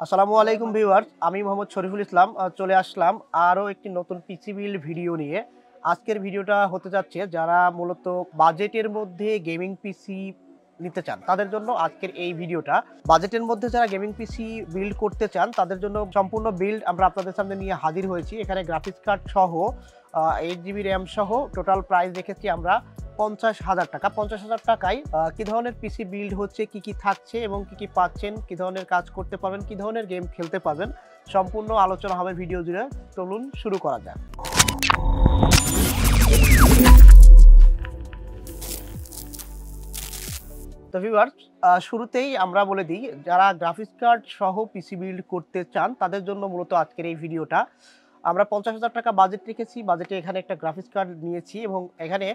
আসসালামু আলাইকুম ভিউয়ার্স, আমি মোহাম্মদ শরীফুল ইসলাম চলে আসলাম আরও একটি নতুন পিসি বিল্ড ভিডিও নিয়ে। আজকের ভিডিওটা হতে যাচ্ছে যারা মূলত বাজেটের মধ্যে গেমিং পিসি নিতে চান তাদের জন্য আজকের এই ভিডিওটা। বাজেটের মধ্যে যারা গেমিং পিসি বিল্ড করতে চান তাদের জন্য সম্পূর্ণ বিল্ড আমরা আপনাদের সামনে নিয়ে হাজির হয়েছি। এখানে গ্রাফিক্স কার্ড সহ 8GB র্যাম সহ টোটাল প্রাইস রেখেছি আমরা 50,000 টাকা। 50,000 টাকায় কী ধরনের পিসি বিল্ড হচ্ছে, কি কি থাকছে এবং কি কি পাচ্ছেন, কি ধরনের কাজ করতে পারবেন, কি ধরনের গেম খেলতে পারবেন, সম্পূর্ণ আলোচনা হবে ভিডিও জুড়ে। চলুন শুরু করা যাক। তো ভিউয়ার্স, শুরুতেই আমরা বলে দিই যারা গ্রাফিক্স কার্ড সহ পিসি বিল্ড করতে চান তাদের জন্য মূলত আজকের এই ভিডিওটা। আমরা 50,000 টাকা বাজেট রেখেছি। বাজেটে এখানে একটা গ্রাফিক্স কার্ড নিয়েছি এবং এখানে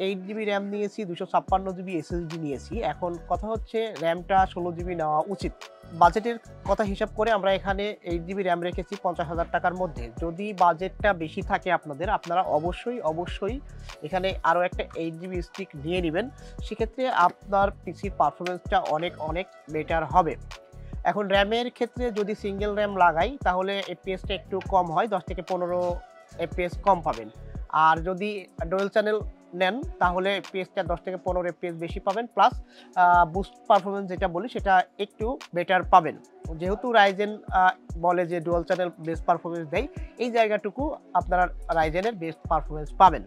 8GB র্যাম নিয়েছি, 256GB এসএসডি নিয়েছি। এখন কথা হচ্ছে র্যামটা 16GB নেওয়া উচিত। বাজেটের কথা হিসাব করে আমরা এখানে 8GB র্যাম রেখেছি 50,000 টাকার মধ্যে। যদি বাজেটটা বেশি থাকে আপনারা অবশ্যই এখানে আরও একটা 8GB স্টিক নিয়ে নেবেন। সেক্ষেত্রে আপনার পিসির পারফরমেন্সটা অনেক বেটার হবে। এখন র্যামের ক্ষেত্রে যদি সিঙ্গেল র্যাম লাগাই তাহলে এফপিএসটা একটু কম হয়, 10 থেকে 15 এফপিএস কম পাবেন। আর যদি ডুয়াল চ্যানেল নেন তাহলে এফপিএসটা 10 থেকে 15 এফপিএস বেশি পাবেন, প্লাস বুস্ট পারফরমেন্স যেটা বলি সেটা একটু বেটার পাবেন। যেহেতু রাইজেন বলে যে ডুয়াল চ্যানেল বেস্ট পারফরমেন্স দেয়, এই জায়গাটুকু আপনারা রাইজেনের বেস্ট পারফরমেন্স পাবেন।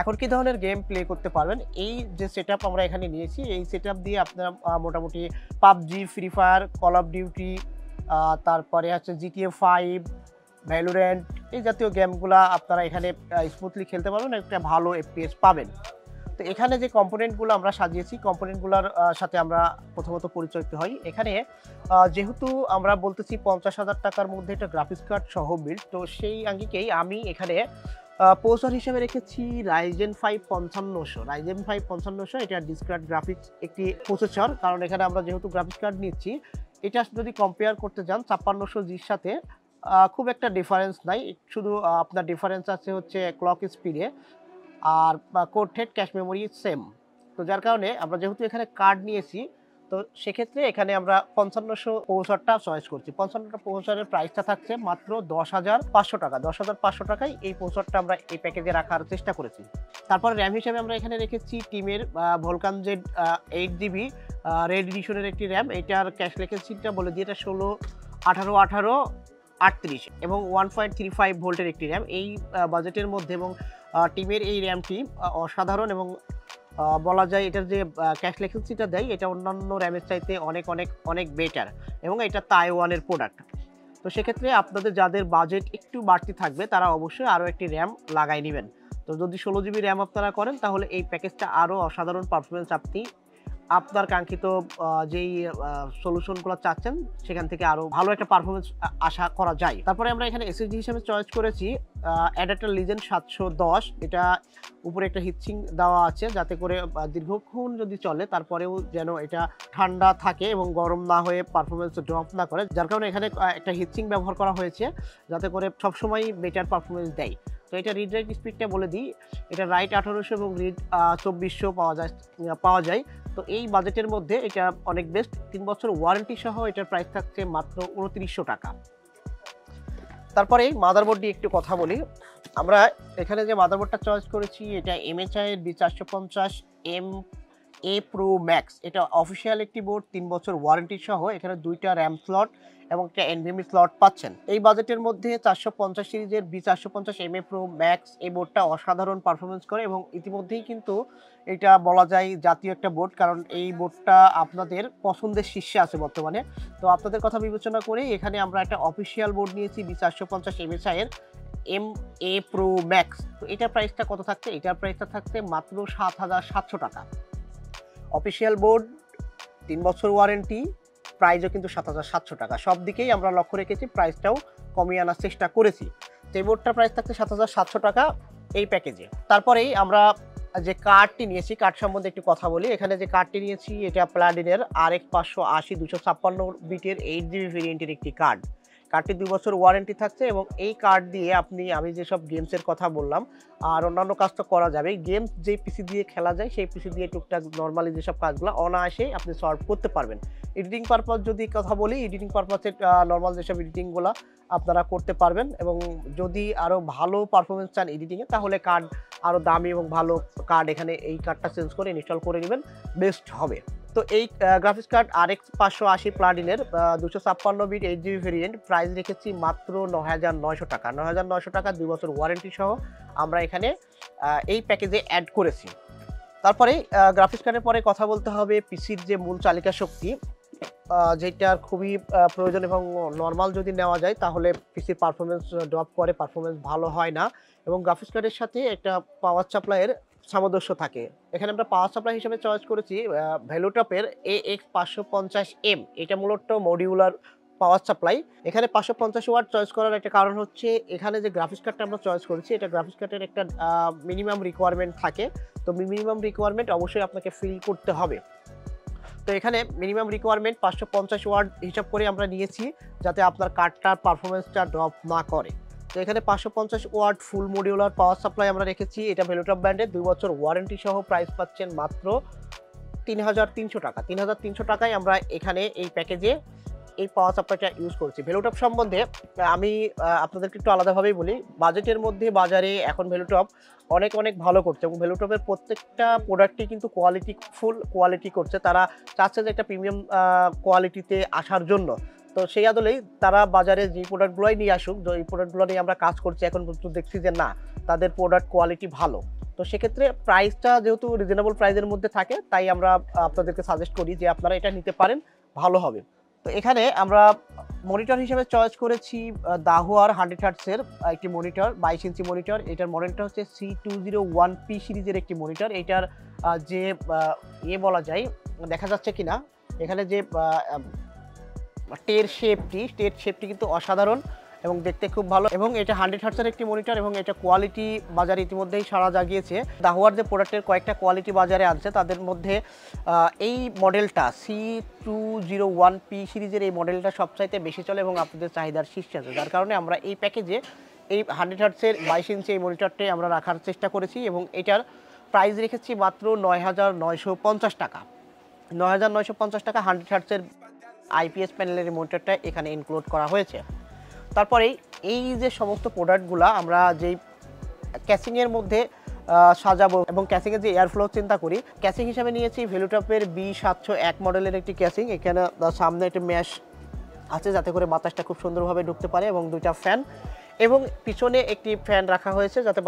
এখন কি ধরনের গেম প্লে করতে পারবেন, এই যে সেটআপ আমরা এখানে নিয়েছি, এই সেটআপ দিয়ে আপনারা মোটামুটি PUBG, free fire, call of duty, তারপরে হচ্ছে GTA 5, ভ্যালোরেন্ট, এই জাতীয় গেমগুলা আপনারা এখানে স্মুথলি খেলতে পারবেন, একটা ভালো এফপিএস পাবেন। তো এখানে যে কম্পোনেন্টগুলো আমরা সাজিয়েছি, কম্পোনেন্টগুলোর সাথে আমরা প্রথমত পরিচিত হই। এখানে যেহেতু আমরা বলতেছি 50,000 টাকার মধ্যে একটা গ্রাফিক্স কার্ড সহ বিল্ড, তো সেই আঙ্গিকেই আমি এখানে প্রসেসর হিসেবে রেখেছি Ryzen 5 5500। Ryzen 5 5500 এটা ডিসক্রিট গ্রাফিক্স একটি প্রসেসর, কারণ এখানে আমরা যেহেতু গ্রাফিক্স কার্ড নিচ্ছি, এটা যদি কম্পেয়ার করতে যান 5600Gর সাথে খুব একটা ডিফারেন্স নাই। শুধু আপনার ডিফারেন্স আছে হচ্ছে ক্লক স্পিডে, আর code head cache memory same. তো যার কারণে আমরা যেহেতু এখানে কার্ড নিয়েছি, তো সেক্ষেত্রে এখানে আমরা 5500 প্রসেসরটা চয়েস করছি। 5500 প্রসেসরের প্রাইসটা থাকছে মাত্র 10,500 টাকা। 10,500 টাকায় এই প্রসেসরটা আমরা এই প্যাকেজে রাখার চেষ্টা করেছি। তারপর র্যাম হিসেবে আমরা এখানে রেখেছি টিমের ভলকান জেড 8GB রেড এডিশনের একটি র্যাম। এটার ক্যাশ লেখেছিটা বলে দিয়ে এটা 16, 18, 18, 38 এবং 1.35 ভোল্টের একটি র্যাম এই বাজেটের মধ্যে। এবং টিমের এই র্যামটি অসাধারণ এবং বলা যায় এটার যে ক্যাশ লেখেন্সিটা দেয় এটা অন্যান্য র্যামের চাইতে অনেক বেটার, এবং এটা তাইওয়ানের প্রোডাক্ট। তো সেক্ষেত্রে আপনাদের যাদের বাজেট একটু বাড়তি থাকবে তারা অবশ্যই আরও একটি র্যাম লাগাই নেবেন। তো যদি 16GB র্যাম আপনারা করেন তাহলে এই প্যাকেজটা আরও অসাধারণ পারফরমেন্স আপনি আপনার কাঙ্ক্ষিত যেই সলিউশনগুলো চাচ্ছেন সেখান থেকে আরও ভালো একটা পারফরমেন্স আশা করা যায়। তারপরে আমরা এখানে এসএসডি হিসেবে চয়েস করেছি অ্যাডাপ্টার লিজেন্ড 710। এটা উপরে একটা হিটসিং দেওয়া আছে যাতে করে দীর্ঘক্ষণ যদি চলে তারপরেও যেন এটা ঠান্ডা থাকে এবং গরম না হয়ে পারফরমেন্স ড্রপ না করে, যার কারণে এখানে একটা হিটসিং ব্যবহার করা হয়েছে যাতে করে সবসময় বেটার পারফরমেন্স দেয়। তো এটা রিড রাইট স্পিডটা বলে দিই, এটা রাইট 1800 এবং রিড 2400 পাওয়া যায়। তো এই বাজেটের মধ্যে এটা অনেক বেস্ট। 3 বছর ওয়ারেন্টি সহ এটার প্রাইস থাকছে মাত্র 2900 টাকা। তারপরে মাদারবোর্ড নিয়ে একটু কথা বলি। আমরা এখানে যে মাদারবোর্ডটা চয়েস করেছি এটা MSI এর B450MA Pro Max। এটা অফিসিয়াল একটি বোর্ড, 3 বছর ওয়ারেন্টি সহ। এখানে 2টা র্যাম স্লট এবং একটা NVMe স্লট পাচ্ছেন। এই বাজেটের মধ্যে 450 সিরিজের B450MA Pro Max এই বোর্ডটা অসাধারণ পারফরমেন্স করে এবং ইতিমধ্যেই কিন্তু এটা বলা যায় জাতীয় একটা বোর্ড, কারণ এই বোর্ডটা আপনাদের পছন্দের শীর্ষে আছে বর্তমানে। তো আপনাদের কথা বিবেচনা করে এখানে আমরা একটা অফিসিয়াল বোর্ড নিয়েছি B450 MSI এর MA Pro Max। তো এটার প্রাইসটা কত থাকছে? এটার প্রাইসটা থাকছে মাত্র 7,700 টাকা। অফিসিয়াল বোর্ড, 3 বছর ওয়ারেন্টি, প্রাইসও কিন্তু 7,700 টাকা। সব দিকেই আমরা লক্ষ্য রেখেছি, প্রাইসটাও কমিয়ে আনার চেষ্টা করেছি। তো এই বোর্ডটার প্রাইস থাকছে 7,700 টাকা এই প্যাকেজে। তারপরেই আমরা যে কার্ডটি নিয়েছি, কার্ড সম্বন্ধে একটু কথা বলি। এখানে যে কার্ডটি নিয়েছি এটা প্লাডিনের RX580 256 বিটের 8GB ভেরিয়েন্টের একটি কার্ড। কার্ডটি 2 বছর ওয়ারেন্টি থাকছে এবং এই কার্ড দিয়ে আমি যেসব গেমসের কথা বললাম আর অন্যান্য কাজ তো করা যাবে। গেমস যে পিসি দিয়ে খেলা যায় সেই পিসি দিয়ে টুকটাক নরমালি যেসব কাজগুলো অনায়াসেই আপনি সলভ করতে পারবেন। এডিটিং পারপাস যদি কথা বলি, এডিটিং পারপাসে নরমাল যেসব এডিটিংগুলো আপনারা করতে পারবেন এবং যদি আরও ভালো পারফরমেন্স চান এডিটিংয়ে তাহলে কার্ড আরও দামি এবং ভালো কার্ড এখানে এই কার্ডটা চেঞ্জ করে ইনস্টল করে নেবেন, বেস্ট হবে। তো এই গ্রাফিক্স কার্ড RX580 প্লাটিনের 256 বিট 8GB ভেরিয়েন্ট প্রাইস রেখেছি মাত্র ৯,৯০০ টাকা। ৯,৯০০ টাকা 2 বছর ওয়ারেন্টি সহ আমরা এখানে এই প্যাকেজে অ্যাড করেছি। তারপরে গ্রাফিক্স কার্ডের পরে কথা বলতে হবে পিসির যে মূল চালিকা শক্তি, যেটার খুবই প্রয়োজন এবং নর্মাল যদি নেওয়া যায় তাহলে পিসির পারফরমেন্স ড্রপ করে, পারফরমেন্স ভালো হয় না এবং গ্রাফিক্স কার্ডের সাথে একটা পাওয়ার সাপ্লাইয়ের সামঞ্জস্য থাকে। এখানে আমরা পাওয়ার সাপ্লাই হিসেবে চয়েস করেছি ভ্যালুটপের AX550M। এটা মূলত মডিউলার পাওয়ার সাপ্লাই। এখানে 550 ওয়াট চয়েস করার একটা কারণ হচ্ছে এখানে যে গ্রাফিক্স কার্ডটা আমরা চয়েস করেছি এটা গ্রাফিক্স কার্ডের একটা মিনিমাম রিকোয়ারমেন্ট থাকে। তো মিনিমাম রিকোয়ারমেন্ট অবশ্যই আপনাকে ফিল করতে হবে। তো এখানে মিনিমাম রিকোয়ারমেন্ট 550 ওয়াট হিসাব করে আমরা নিয়েছি যাতে আপনার কার্ডটার পারফরমেন্সটা ড্রপ না করে। তো এখানে 550 watt full modular power supply আমরা রেখেছি। এটা ভ্যালুটপ ব্র্যান্ডের 2 বছর ওয়ারেন্টি সহ প্রাইস পাচ্ছেন মাত্র 3,300 টাকা। 3,300 টাকায় আমরা এখানে এই প্যাকেজে এই পাওয়ার সাপ্লাইটা ইউজ করছি। ভ্যালুটপ সম্বন্ধে আমি আপনাদেরকে একটু আলাদাভাবেই বলি। বাজেটের মধ্যে বাজারে এখন ভ্যালুটপ অনেক ভালো করছে এবং ভ্যালুটপের প্রত্যেকটা প্রোডাক্টই কিন্তু ফুল কোয়ালিটি করছে। তারা চাচ্ছে যে একটা প্রিমিয়াম কোয়ালিটিতে আসার জন্য। তো সেই আদলেই তারা বাজারে যে প্রোডাক্টগুলোই নিয়ে আসুক, এই প্রোডাক্টগুলো নিয়ে আমরা কাজ করছি, এখন পর্যন্ত দেখছি যে না, তাদের প্রোডাক্ট কোয়ালিটি ভালো। তো সেক্ষেত্রে প্রাইসটা যেহেতু রিজনেবল প্রাইসের মধ্যে থাকে তাই আমরা আপনাদেরকে সাজেস্ট করি যে আপনারা এটা নিতে পারেন, ভালো হবে। তো এখানে আমরা মনিটর হিসেবে চয়েস করেছি দাহুয়ার 100hz এর একটি মনিটর, 22 ইঞ্চি মনিটর। এটার মডেলটা হচ্ছে C201P সিরিজের একটি মনিটর। এটার যে বলা যায়, দেখা যাচ্ছে কিনা এখানে যে টের শেপটি কিন্তু অসাধারণ এবং দেখতে খুব ভালো এবং এটা 100hz এর একটি মনিটর এবং এটা কোয়ালিটি বাজারে ইতিমধ্যেই সাড়া জাগিয়েছে। দাহুয়ার যে প্রোডাক্টের কয়েকটা কোয়ালিটি বাজারে আছে তাদের মধ্যে এই মডেলটা C201P সিরিজের এই মডেলটা সবচাইতে বেশি চলে এবং আপনাদের চাহিদার শীর্ষে আছে, যার কারণে আমরা এই প্যাকেজে এই 100hz এর 22 ইঞ্চি এই মনিটরটাই আমরা রাখার চেষ্টা করেছি এবং এটার প্রাইস রেখেছি মাত্র 9,950 টাকা। 9,950 টাকা 100hz এর IPS প্যানেলের মনিটরটা এখানে ইনক্লুড করা হয়েছে। তারপরে এই যে সমস্ত প্রোডাক্টগুলো আমরা যেই ক্যাসিংয়ের মধ্যে সাজাবো এবং ক্যাসিংয়ের যে এয়ারফ্লো চিন্তা করি, ক্যাসিং হিসাবে নিয়েছি ভ্যালুটপের B701 মডেলের একটি ক্যাসিং। এখানে সামনে একটি ম্যাশ আছে যাতে করে বাতাসটা খুব সুন্দরভাবে ঢুকতে পারে এবং দুইটা ফ্যান এবং পিছনে একটি ফ্যান রাখা হয়েছে যাতে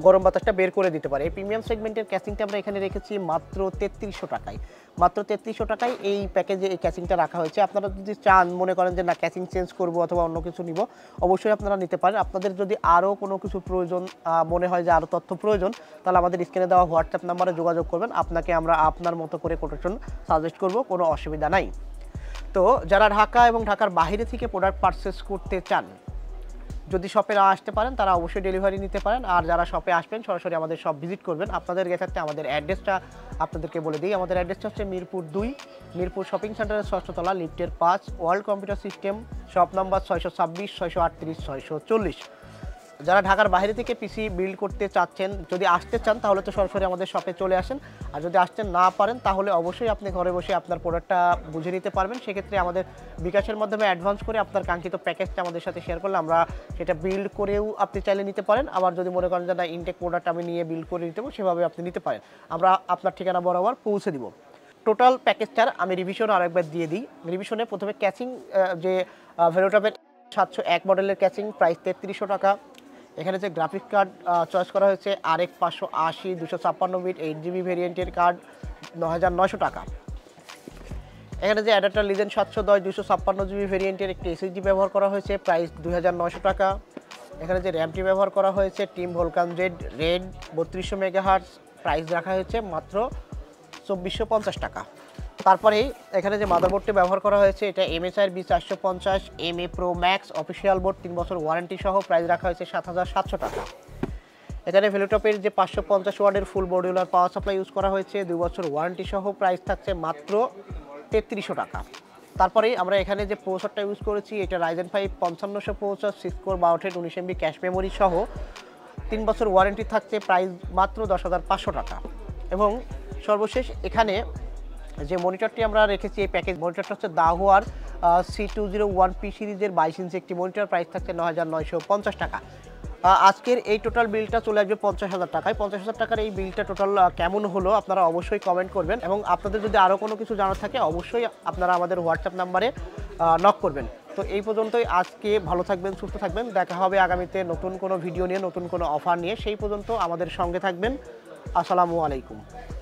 গরম বাতাসটা বের করে দিতে পারে। এই প্রিমিয়াম সেগমেন্টের ক্যাসিংটা আমরা এখানে রেখেছি মাত্র 3300 টাকায়। মাত্র 3300 টাকায় এই প্যাকেজে এই ক্যাসিংটা রাখা হয়েছে। আপনারা যদি চান, মনে করেন যে না ক্যাসিং চেঞ্জ করব অথবা অন্য কিছু নিব, অবশ্যই আপনারা নিতে পারেন। আপনাদের যদি আরও কোনো কিছু প্রয়োজন মনে হয় যে আরও তথ্য প্রয়োজন, তাহলে আমাদের স্ক্রিনে দেওয়া হোয়াটসঅ্যাপ নাম্বারে যোগাযোগ করবেন, আপনাকে আমরা আপনার মতো করে কোটেশন সাজেস্ট করব, কোনো অসুবিধা নাই। তো যারা ঢাকা এবং ঢাকার বাইরে থেকে প্রোডাক্ট পারচেস করতে চান, যদি শপে না আসতে পারেন তারা অবশ্যই ডেলিভারি নিতে পারেন, আর যারা শপে আসবেন সরাসরি আমাদের শপ ভিজিট করবেন। আপনাদের ক্ষেত্রে আমাদের অ্যাড্রেসটা আপনাদেরকে বলে দিই। আমাদের অ্যাড্রেসটা হচ্ছে মিরপুর 2, মিরপুর শপিং সেন্টারের 6ষ্ঠ তলা, লিফটের 5, world computer system, shop number 626, 638, 640। যারা ঢাকার বাইরে থেকে পিসি বিল্ড করতে চাচ্ছেন, যদি আসতে চান তাহলে তো সরাসরি আমাদের শপে চলে আসেন, আর যদি আসতে না পারেন তাহলে অবশ্যই আপনি ঘরে বসে আপনার প্রোডাক্টটা বুঝে নিতে পারবেন। সেক্ষেত্রে আমাদের বিকাশের মাধ্যমে অ্যাডভান্স করে আপনার কাঙ্ক্ষিত প্যাকেজটা আমাদের সাথে শেয়ার করলে আমরা সেটা বিল্ড করেও আপনি চাইলে নিতে পারেন। আবার যদি মনে করেন যে না ইনটেক প্রোডাক্ট আমি নিয়ে বিল্ড করে নিতে পারবো, সেভাবে আপনি নিতে পারেন, আমরা আপনার ঠিকানা বরাবর পৌঁছে দিব। টোটাল প্যাকেজটার আমি রিভিশন আরেকবার দিয়ে দিই। রিভিশনে প্রথমে ক্যাসিং, যে ভ্যালুটপের 701 মডেলের ক্যাসিং, প্রাইস 3300 টাকা। এখানে যে গ্রাফিক্স কার্ড চয়েস করা হয়েছে RX580 256 বিট 8GB ভেরিয়েন্টের কার্ড, 9,900 টাকা। এখানে যে অ্যাডাপ্টার লিজেন্ড 710 256GB ভেরিয়েন্টের একটি SSD ব্যবহার করা হয়েছে, প্রাইস 2,900 টাকা। এখানে যে র্যামটি ব্যবহার করা হয়েছে team Vulcan Z red 3200 megahertz, price রাখা হয়েছে মাত্র 2450 টাকা। তারপরে এখানে যে মাদারবোর্ডটি ব্যবহার করা হয়েছে এটা MSI B450MA Pro Max official board, 3 বছর ওয়ারেন্টি সহ, প্রাইস রাখা হয়েছে 7,700 টাকা। এখানে ভ্যালুটপের যে 550 ওয়াটের ফুল মডিউলার পাওয়ার সাপ্লাই ইউজ করা হয়েছে, 2 বছর ওয়ারেন্টি সহ, প্রাইস থাকছে মাত্র 3300 টাকা। তারপরে আমরা এখানে যে প্রসেসরটা ইউজ করেছি এটা Ryzen 5 5500 processor 6 core 12 thread 19 MB cache memory সহ 3 বছর ওয়ারেন্টি থাকছে, প্রাইস মাত্র 10,500 টাকা। এবং সর্বশেষ এখানে যে মনিটরটি আমরা রেখেছি এই প্যাকেজ মনিটরটা হচ্ছে দাহুয়ার C201P সিরিজের 22 ইঞ্চি একটি মনিটর, প্রাইস থাকছে 9,950 টাকা। আজকের এই টোটাল বিলটা চলে আসবে 50,000 টাকায়। 50,000 টাকার এই বিলটা টোটাল কেমন হলো আপনারা অবশ্যই কমেন্ট করবেন, এবং আপনাদের যদি আরও কোনো কিছু জানার থাকে অবশ্যই আপনারা আমাদের হোয়াটসঅ্যাপ নাম্বারে নক করবেন। তো এই পর্যন্তই আজকে, ভালো থাকবেন, সুস্থ থাকবেন, দেখা হবে আগামীতে নতুন কোনো ভিডিও নিয়ে, নতুন কোনো অফার নিয়ে। সেই পর্যন্ত আমাদের সঙ্গে থাকবেন। আসসালামু আলাইকুম।